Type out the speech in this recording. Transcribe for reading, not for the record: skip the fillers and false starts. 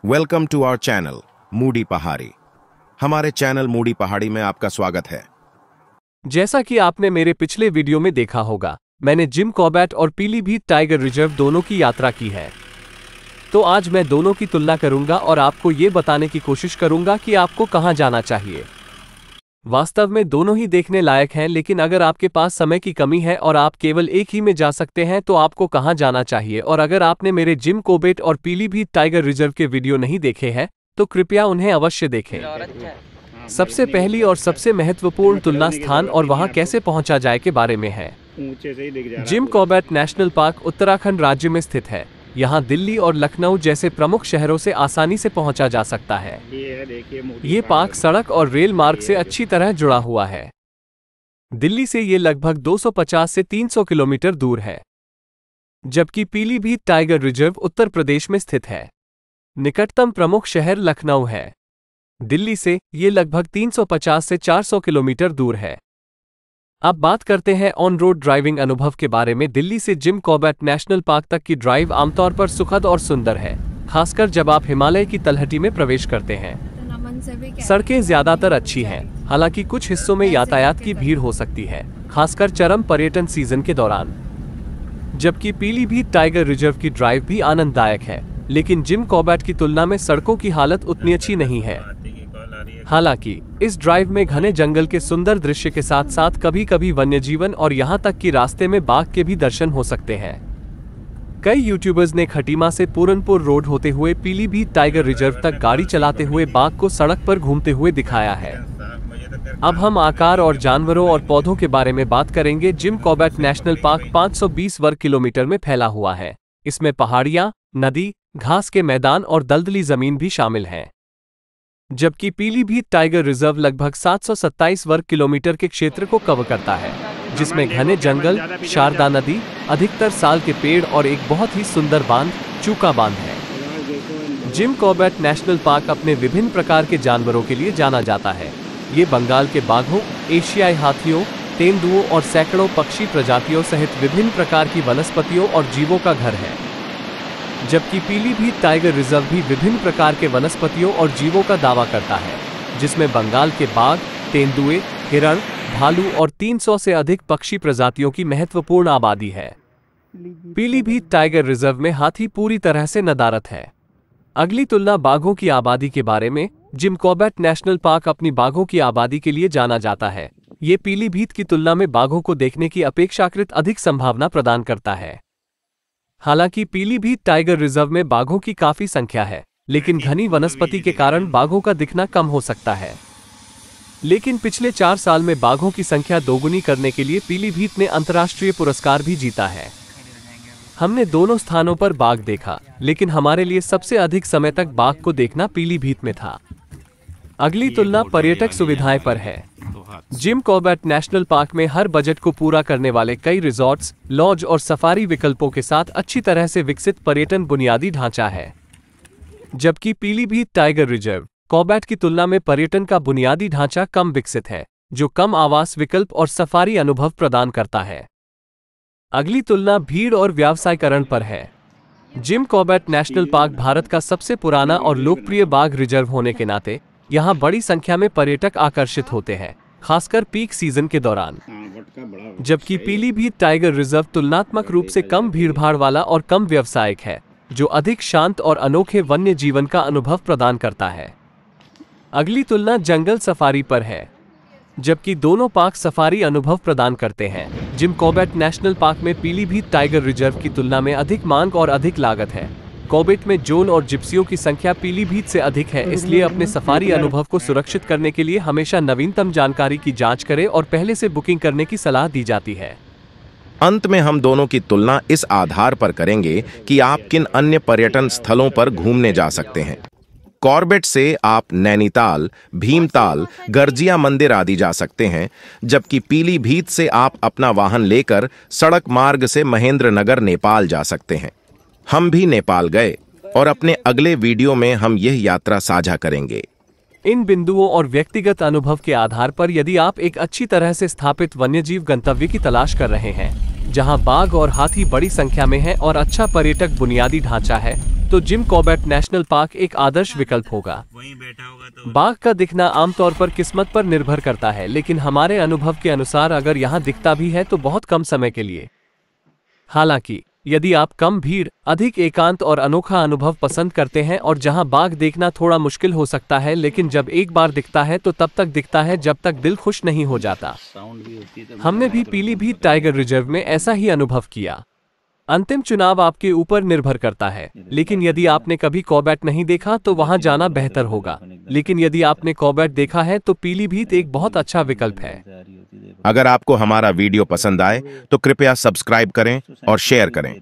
Welcome to our channel moody Pahadi. हमारे channel moody पहाड़ी में आपका स्वागत है। जैसा कि आपने मेरे पिछले वीडियो में देखा होगा, मैंने जिम कॉर्बेट और पीलीभीत टाइगर रिजर्व दोनों की यात्रा की है। तो आज मैं दोनों की तुलना करूंगा और आपको ये बताने की कोशिश करूंगा कि आपको कहां जाना चाहिए। वास्तव में दोनों ही देखने लायक हैं, लेकिन अगर आपके पास समय की कमी है और आप केवल एक ही में जा सकते हैं तो आपको कहां जाना चाहिए। और अगर आपने मेरे जिम कॉर्बेट और पीलीभीत टाइगर रिजर्व के वीडियो नहीं देखे हैं तो कृपया उन्हें अवश्य देखें। सबसे पहली और सबसे महत्वपूर्ण तुलना स्थान और वहां कैसे पहुंचा जाए के बारे में है। Jim Corbett national park Uttarakhand राज्य में स्थित है। यहाँ दिल्ली और लखनऊ जैसे प्रमुख शहरों से आसानी से पहुंचा जा सकता है। ये पार्क सड़क और रेल मार्ग से अच्छी तरह जुड़ा हुआ है। दिल्ली से ये लगभग 250 से 300 किलोमीटर दूर है, जबकि पीलीभीत टाइगर रिजर्व उत्तर प्रदेश में स्थित है। निकटतम प्रमुख शहर लखनऊ है। दिल्ली से ये लगभग 350 से 400 किलोमीटर दूर है। अब बात करते हैं ऑन रोड ड्राइविंग अनुभव के बारे में। दिल्ली से जिम कॉर्बेट नेशनल पार्क तक की ड्राइव आमतौर पर सुखद और सुंदर है, खासकर जब आप हिमालय की तलहटी में प्रवेश करते हैं। सड़कें ज्यादातर अच्छी हैं, हालांकि कुछ हिस्सों में यातायात की भीड़ हो सकती है, खासकर चरम पर्यटन सीजन के दौरान। जबकि पीलीभीत टाइगर रिजर्व की ड्राइव भी आनंददायक है, लेकिन जिम कॉर्बेट की तुलना में सड़कों की हालत उतनी अच्छी नहीं है। हालांकि इस ड्राइव में घने जंगल के सुंदर दृश्य के साथ साथ कभी कभी वन्यजीवन और यहां तक कि रास्ते में बाघ के भी दर्शन हो सकते हैं। कई यूट्यूबर्स ने खटीमा से पूरनपुर रोड होते हुए पीलीभीत टाइगर रिजर्व तक गाड़ी चलाते हुए बाघ को सड़क पर घूमते हुए दिखाया है। अब हम आकार और जानवरों और पौधों के बारे में बात करेंगे। जिम कॉर्बेट नेशनल पार्क 520 वर्ग किलोमीटर में फैला हुआ है। इसमें पहाड़ियां, नदी, घास के मैदान और दलदली जमीन भी शामिल हैं। जबकि पीलीभीत टाइगर रिजर्व लगभग 727 वर्ग किलोमीटर के क्षेत्र को कवर करता है, जिसमें घने जंगल, शारदा नदी, अधिकतर साल के पेड़ और एक बहुत ही सुंदर बांध, चूका बांध है। जिम कॉर्बेट नेशनल पार्क अपने विभिन्न प्रकार के जानवरों के लिए जाना जाता है। ये बंगाल के बाघों, एशियाई हाथियों, तेंदुओं और सैकड़ों पक्षी प्रजातियों सहित विभिन्न प्रकार की वनस्पतियों और जीवों का घर है। जबकि पीलीभीत टाइगर रिजर्व भी विभिन्न प्रकार के वनस्पतियों और जीवों का दावा करता है, जिसमें बंगाल के बाघ, तेंदुए, हिरण, भालू और 300 से अधिक पक्षी प्रजातियों की महत्वपूर्ण आबादी है। पीलीभीत टाइगर रिजर्व में हाथी पूरी तरह से नदारद है। अगली तुलना बाघों की आबादी के बारे में। जिम कॉर्बेट नेशनल पार्क अपनी बाघों की आबादी के लिए जाना जाता है। ये पीलीभीत की तुलना में बाघों को देखने की अपेक्षाकृत अधिक संभावना प्रदान करता है। हालांकि पीलीभीत टाइगर रिजर्व में बाघों की काफी संख्या है, लेकिन घनी वनस्पति के कारण बाघों का दिखना कम हो सकता है। लेकिन पिछले 4 साल में बाघों की संख्या दोगुनी करने के लिए पीलीभीत ने अंतर्राष्ट्रीय पुरस्कार भी जीता है। हमने दोनों स्थानों पर बाघ देखा, लेकिन हमारे लिए सबसे अधिक समय तक बाघ को देखना पीलीभीत में था। अगली तुलना पर्यटक सुविधाएं पर है। जिम कॉर्बेट नेशनल पार्क में हर बजट को पूरा करने वाले कई रिजॉर्ट्स, लॉज और सफारी विकल्पों के साथ अच्छी तरह से विकसित पर्यटन बुनियादी ढांचा है। जबकि पीलीभीत टाइगर रिजर्व कॉर्बेट की तुलना में पर्यटन का बुनियादी ढांचा कम विकसित है, जो कम आवास विकल्प और सफारी अनुभव प्रदान करता है। अगली तुलना भीड़ और व्यावसायीकरण पर है। Jim Corbett national park Bharat का सबसे पुराना और लोकप्रिय बाघ रिजर्व होने के नाते यहाँ बड़ी संख्या में पर्यटक आकर्षित होते हैं, खासकर पीक सीजन के दौरान। जबकि पीलीभीत टाइगर रिजर्व तुलनात्मक रूप से कम भीड़भाड़ वाला और कम व्यावसायिक है, जो अधिक शांत और अनोखे वन्य जीवन का अनुभव प्रदान करता है। अगली तुलना जंगल सफारी पर है। जबकि दोनों पार्क सफारी अनुभव प्रदान करते हैं, जिम कॉर्बेट नेशनल पार्क में पीलीभीत टाइगर रिजर्व की तुलना में अधिक मांग और अधिक लागत है। कॉर्बेट में जोन और जिप्सियों की संख्या पीलीभीत से अधिक है, इसलिए अपने सफारी अनुभव को सुरक्षित करने के लिए हमेशा नवीनतम जानकारी की जांच करें और पहले से बुकिंग करने की सलाह दी जाती है। अंत में हम दोनों की तुलना इस आधार पर करेंगे कि आप किन अन्य पर्यटन स्थलों पर घूमने जा सकते हैं। कॉर्बेट से आप नैनीताल, भीमताल, गर्जिया मंदिर आदि जा सकते हैं, जबकि पीलीभीत से आप अपना वाहन लेकर सड़क मार्ग से महेंद्रनगर, नेपाल जा सकते हैं। हम भी नेपाल गए और अपने अगले वीडियो में हम यह यात्रा साझा करेंगे। इन बिंदुओं और व्यक्तिगत अनुभव के आधार पर यदि आप एक अच्छी तरह से स्थापित वन्यजीव गंतव्य की तलाश कर रहे हैं, जहां बाघ और हाथी बड़ी संख्या में हैं और अच्छा पर्यटक बुनियादी ढांचा है, तो जिम कॉर्बेट नेशनल पार्क एक आदर्श विकल्प होगा। वहीं बैठा होगा तो बाघ का दिखना आमतौर पर किस्मत पर निर्भर करता है, लेकिन हमारे अनुभव के अनुसार अगर यहाँ दिखता भी है तो बहुत कम समय के लिए। हालांकि यदि आप कम भीड़, अधिक एकांत और अनोखा अनुभव पसंद करते हैं और जहां बाघ देखना थोड़ा मुश्किल हो सकता है, लेकिन जब एक बार दिखता है तो तब तक दिखता है जब तक दिल खुश नहीं हो जाता। हमने भी पीलीभीत टाइगर रिजर्व में ऐसा ही अनुभव किया। अंतिम चुनाव आपके ऊपर निर्भर करता है, लेकिन यदि आपने कभी कॉर्बेट नहीं देखा तो वहां जाना बेहतर होगा। लेकिन यदि आपने कॉर्बेट देखा है तो पीलीभीत एक बहुत अच्छा विकल्प है। अगर आपको हमारा वीडियो पसंद आए तो कृपया सब्सक्राइब करें और शेयर करें।